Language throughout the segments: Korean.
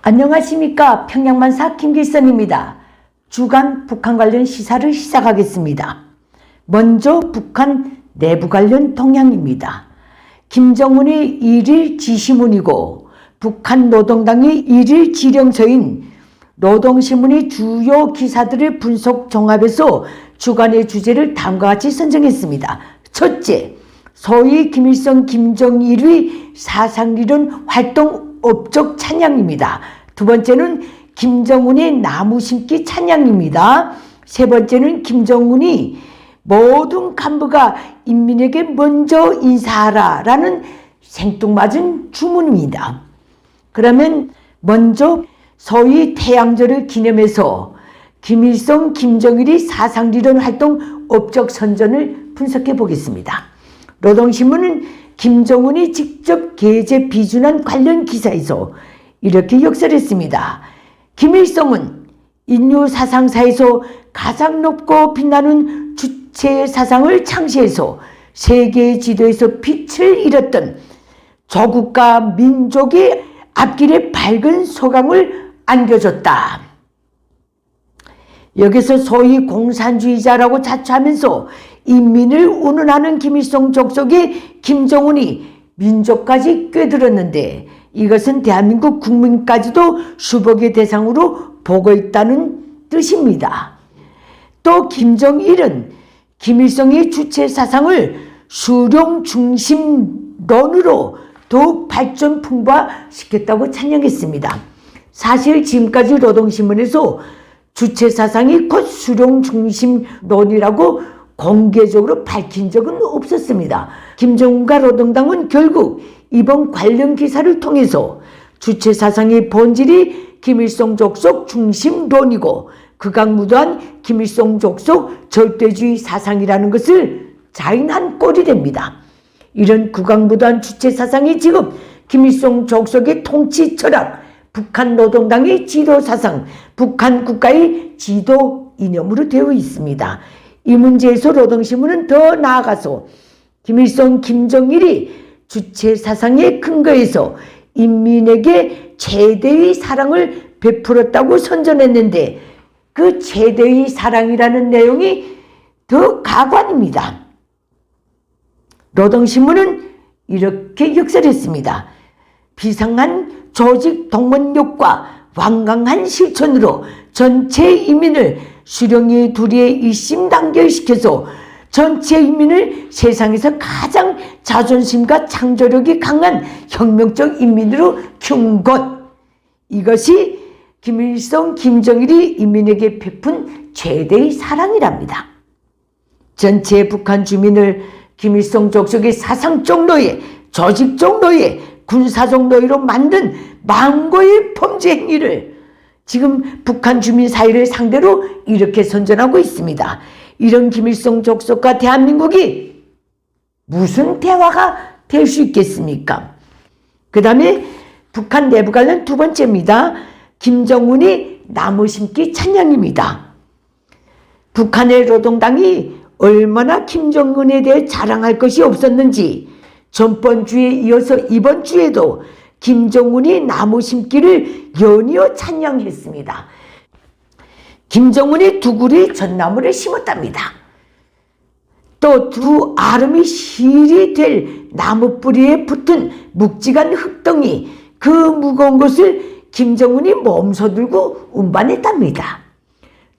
안녕하십니까. 평양만사 김길선입니다. 주간 북한 관련 시사를 시작하겠습니다. 먼저 북한 내부 관련 동향입니다. 김정은의 1일 지시문이고 북한 노동당의 1일 지령서인 노동신문의 주요 기사들을 분석 종합해서 주간의 주제를 다음과 같이 선정했습니다. 첫째, 소위 김일성 김정일의 사상리론 활동 업적 찬양입니다. 두 번째는 김정은의 나무 심기 찬양입니다. 세 번째는 김정은이 모든 간부가 인민에게 먼저 인사하라 라는 생뚱맞은 주문입니다. 그러면 먼저 소위 태양절을 기념해서 김일성 김정일의 사상리론 활동 업적 선전을 분석해 보겠습니다. 노동신문은 김정은이 직접 게재 비준한 관련 기사에서 이렇게 역설했습니다. 김일성은 인류 사상사에서 가장 높고 빛나는 주체 사상을 창시해서 세계 지도에서 빛을 잃었던 조국과 민족의 앞길에 밝은 소강을 안겨줬다. 여기서 소위 공산주의자라고 자처하면서 인민을 운운하는 김일성 족속의 김정은이 민족까지 꿰들었는데 이것은 대한민국 국민까지도 수복의 대상으로 보고 있다는 뜻입니다. 또 김정일은 김일성의 주체 사상을 수령 중심론으로 더욱 발전 풍부화시켰다고 찬양했습니다. 사실 지금까지 노동신문에서 주체 사상이 곧 수령 중심론이라고 공개적으로 밝힌 적은 없었습니다. 김정은과 노동당은 결국 이번 관련 기사를 통해서 주체 사상의 본질이 김일성 족속 중심론이고 극악무도한 김일성 족속 절대주의 사상이라는 것을 자인한 꼴이 됩니다. 이런 극악무도한 주체 사상이 지금 김일성 족속의 통치 철학, 북한 노동당의 지도 사상, 북한 국가의 지도 이념으로 되어 있습니다. 이 문제에서 노동신문은 더 나아가서 김일성 김정일이 주체 사상의 근거에서 인민에게 최대의 사랑을 베풀었다고 선전했는데 그 최대의 사랑이라는 내용이 더 가관입니다. 노동신문은 이렇게 역설했습니다. 비상한 조직 동원력과 완강한 실천으로 전체 인민을 수령의 두리에 일심단결시켜서 전체 인민을 세상에서 가장 자존심과 창조력이 강한 혁명적 인민으로 키운 것. 이것이 김일성 김정일이 인민에게 베푼 최대의 사랑이랍니다. 전체 북한 주민을 김일성 족속의 사상적 노예, 조직적 노예, 군사적 노예로 만든 망고의 범죄 행위를 지금 북한 주민 사회를 상대로 이렇게 선전하고 있습니다. 이런 김일성 족속과 대한민국이 무슨 대화가 될 수 있겠습니까? 그 다음에 북한 내부 관련 두 번째입니다. 김정은이 나무 심기 찬양입니다. 북한의 노동당이 얼마나 김정은에 대해 자랑할 것이 없었는지 전번 주에 이어서 이번 주에도 김정은이 나무 심기를 연이어 찬양했습니다. 김정은이 두 그루의 전나무를 심었답니다. 또 두 아름이 실이 될 나무 뿌리에 붙은 묵직한 흙덩이, 그 무거운 것을 김정은이 몸소 들고 운반했답니다.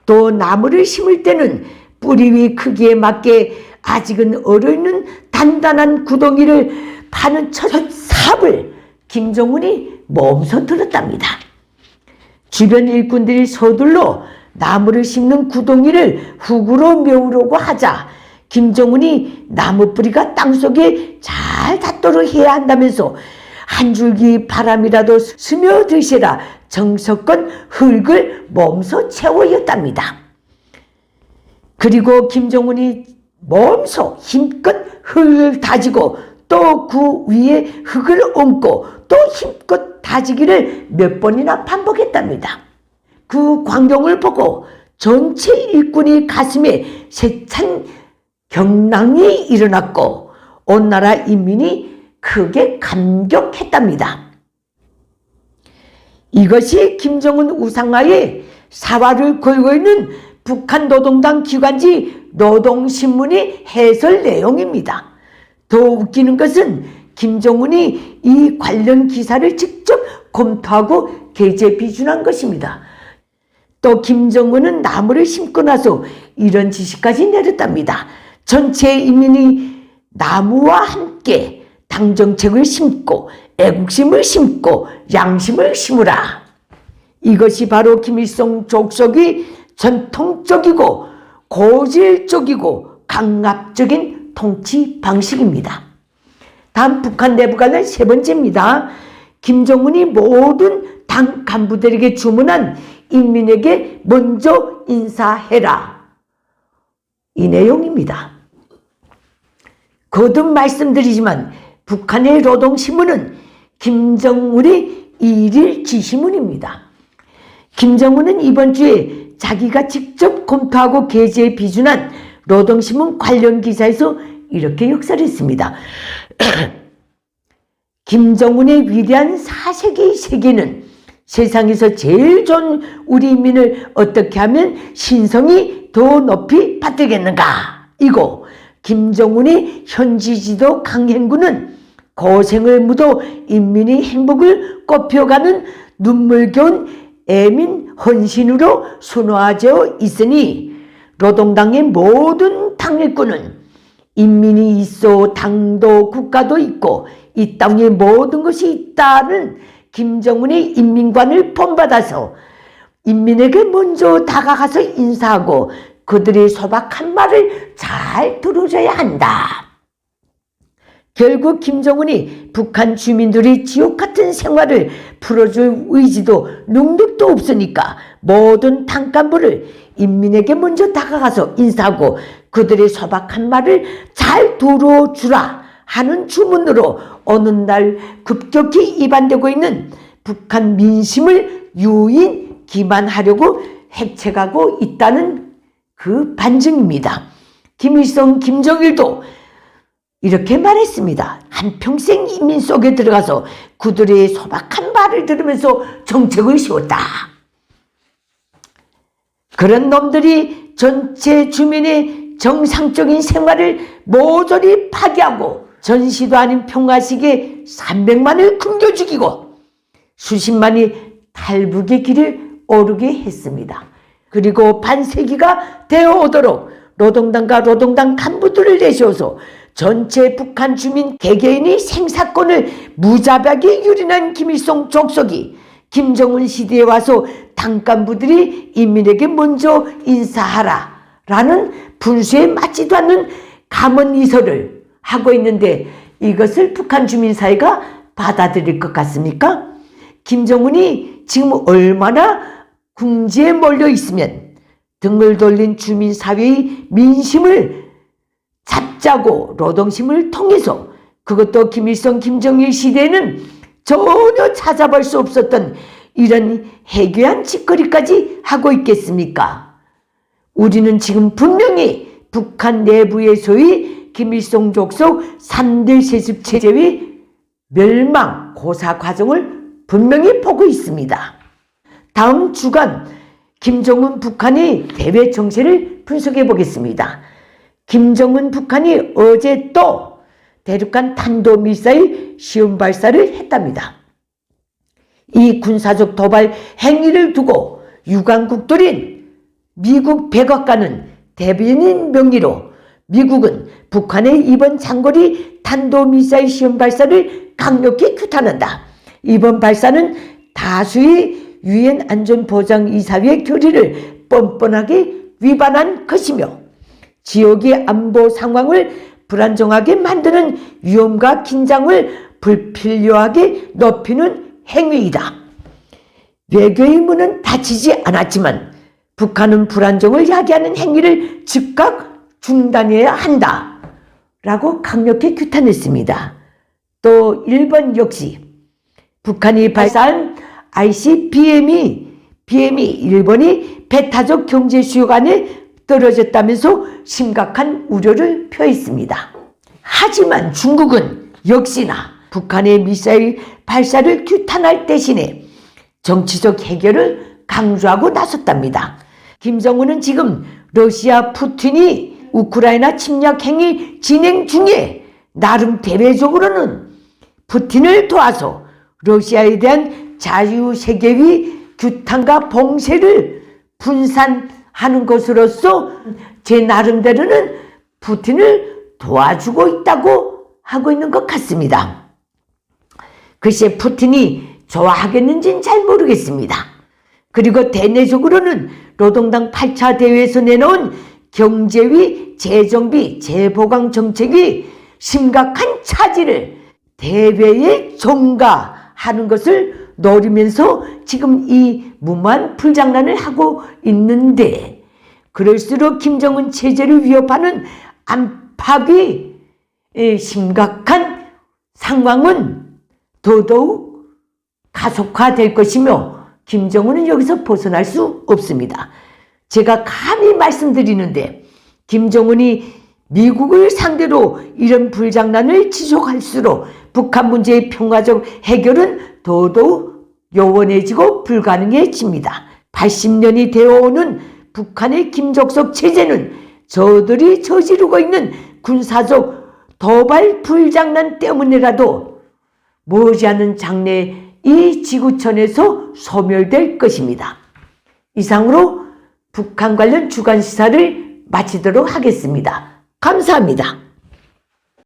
또 나무를 심을 때는 뿌리 위 크기에 맞게 아직은 얼어있는 단단한 구덩이를 파는 첫 삽을 김정은이 몸소 들었답니다. 주변 일꾼들이 서둘러 나무를 심는 구덩이를 흙으로 메우려고 하자 김정은이 나무 뿌리가 땅속에 잘 닿도록 해야 한다면서 한 줄기 바람이라도 스며드시라 정석권 흙을 몸소 채워였답니다. 그리고 김정은이 몸소 힘껏 흙을 다지고 또 그 위에 흙을 얹고 또 힘껏 다지기를 몇 번이나 반복했답니다. 그 광경을 보고 전체 일꾼이 가슴에 세찬 경랑이 일어났고 온 나라 인민이 크게 감격했답니다. 이것이 김정은 우상화의 사활을 걸고 있는 북한 노동당 기관지 노동신문의 해설 내용입니다. 더 웃기는 것은 김정은이 이 관련 기사를 직접 검토하고 게재 비준한 것입니다. 또 김정은은 나무를 심고 나서 이런 지시까지 내렸답니다. 전체 인민이 나무와 함께 당정책을 심고 애국심을 심고 양심을 심으라. 이것이 바로 김일성 족속이 전통적이고 고질적이고 강압적인 통치 방식입니다. 다음 북한 내부관은 세 번째입니다. 김정은이 모든 당 간부들에게 주문한 인민에게 먼저 인사해라. 이 내용입니다. 거듭 말씀드리지만 북한의 노동신문은 김정은의 일일 지시문입니다. 김정은은 이번 주에 자기가 직접 검토하고 게재에 비준한 노동신문 관련 기사에서 이렇게 역설했습니다. 김정은의 위대한 4세기의 세계는 세상에서 제일 좋은 우리 인민을 어떻게 하면 신성이 더 높이 받들겠는가. 이고 김정은의 현지지도 강행군은 고생을 묻어 인민의 행복을 꼽혀가는 눈물겨운 애민 헌신으로 순화되어 있으니 노동당의 모든 당일꾼은 인민이 있어 당도 국가도 있고 이 땅에 모든 것이 있다는 김정은의 인민관을 본받아서 인민에게 먼저 다가가서 인사하고 그들의 소박한 말을 잘 들어줘야 한다. 결국 김정은이 북한 주민들이 지옥 같은 생활을 풀어줄 의지도 능력도 없으니까 모든 당간부를 인민에게 먼저 다가가서 인사하고 그들의 소박한 말을 잘 들어주라 하는 주문으로 어느 날 급격히 이반되고 있는 북한 민심을 유인 기만하려고 핵책하고 있다는 그 반증입니다. 김일성, 김정일도 이렇게 말했습니다. 한평생 인민 속에 들어가서 그들의 소박한 말을 들으면서 정책을 세웠다. 그런 놈들이 전체 주민의 정상적인 생활을 모조리 파괴하고 전시도 아닌 평화식에 300만을 굶겨 죽이고 수십만이 탈북의 길을 오르게 했습니다. 그리고 반세기가 되어오도록 노동당과 노동당 간부들을 내세워서 전체 북한 주민 개개인의 생사권을 무자비하게 유린한 김일성 족속이 김정은 시대에 와서 당간부들이 인민에게 먼저 인사하라 라는 분수에 맞지도 않는 감언이설을 하고 있는데 이것을 북한 주민사회가 받아들일 것 같습니까? 김정은이 지금 얼마나 궁지에 몰려 있으면 등을 돌린 주민사회의 민심을 잡자고 노동심을 통해서 그것도 김일성, 김정일 시대에는 전혀 찾아볼 수 없었던 이런 해괴한 짓거리까지 하고 있겠습니까? 우리는 지금 분명히 북한 내부에서의 김일성 족속 3대 세습 체제의 멸망 고사 과정을 분명히 보고 있습니다. 다음 주간 김정은 북한의 대외 정세를 분석해 보겠습니다. 김정은 북한이 어제 또 대륙간 탄도미사일 시험 발사를 했답니다. 이 군사적 도발 행위를 두고 유관국들인 미국 백악관은 대변인 명의로 미국은 북한의 이번 장거리 탄도미사일 시험 발사를 강력히 규탄한다. 이번 발사는 다수의 유엔 안전보장이사회의 결의를 뻔뻔하게 위반한 것이며 지역의 안보 상황을 불안정하게 만드는 위험과 긴장을 불필요하게 높이는 행위이다. 외교의 문은 닫히지 않았지만 북한은 불안정을 야기하는 행위를 즉각 중단해야 한다 라고 강력히 규탄했습니다. 또 일본 역시 북한이 발사한 ICBM이 일본이 배타적 경제 수요관에 떨어졌다면서 심각한 우려를 표했습니다. 하지만 중국은 역시나 북한의 미사일 발사를 규탄할 대신에 정치적 해결을 강조하고 나섰답니다. 김정은은 지금 러시아 푸틴이 우크라이나 침략 행위 진행 중에 나름 대외적으로는 푸틴을 도와서 러시아에 대한 자유세계의 규탄과 봉쇄를 분산하는 것으로서 제 나름대로는 푸틴을 도와주고 있다고 하고 있는 것 같습니다. 글쎄 푸틴이 좋아하겠는지는 잘 모르겠습니다. 그리고 대내적으로는 노동당 8차 대회에서 내놓은 경제위, 재정비, 재보강 정책이 심각한 차질을 대회에 전가하는 것을 노리면서 지금 이 무모한 풀장난을 하고 있는데, 그럴수록 김정은 체제를 위협하는 안팎의 심각한 상황은 더더욱 가속화될 것이며 김정은은 여기서 벗어날 수 없습니다. 제가 감히 말씀드리는데 김정은이 미국을 상대로 이런 불장난을 지속할수록 북한 문제의 평화적 해결은 더더욱 요원해지고 불가능해집니다. 80년이 되어오는 북한의 김정석 체제는 저들이 저지르고 있는 군사적 도발 불장난 때문이라도 머지않은 장래 이 지구촌에서 소멸될 것입니다. 이상으로 북한 관련 주간 시사를 마치도록 하겠습니다. 감사합니다.